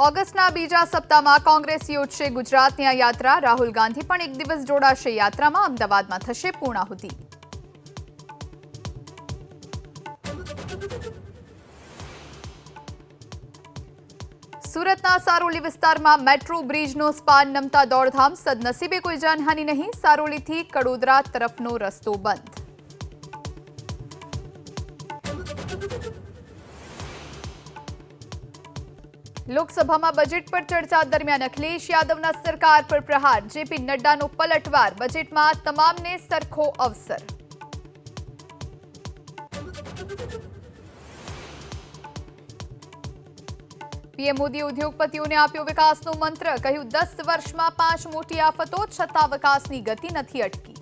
ઓગસ્ટના બીજા સપ્તાહમાં કોંગ્રેસ યોજશે ગુજરાતની આ યાત્રા. રાહુલ ગાંધી પણ એક દિવસ જોડાશે યાત્રામાં. અમદાવાદમાં થશે પૂર્ણાહુતિ. સુરતના સારોલી વિસ્તારમાં મેટ્રો બ્રિજનો સ્પાન નમતા દોડધામ. સદનસીબે કોઈ જાનહાનિ નહીં. સારોલીથી કડોદરા તરફનો રસ્તો બંધ. લોકસભામાં બજેટ પર ચર્ચા દરમિયાન અખિલેશ યાદવના સરકાર પર પ્રહાર. જેપી નડ્ડાનો પલટવાર. બજેટમાં તમામને સરખો અવસર. પીએમ મોદીએ ઉદ્યોગપતિઓને આપ્યો વિકાસનો મંત્ર. કહ્યું 10 વર્ષમાં 5 મોટી આફતો છતાં વિકાસની ગતિ નથી અટકી.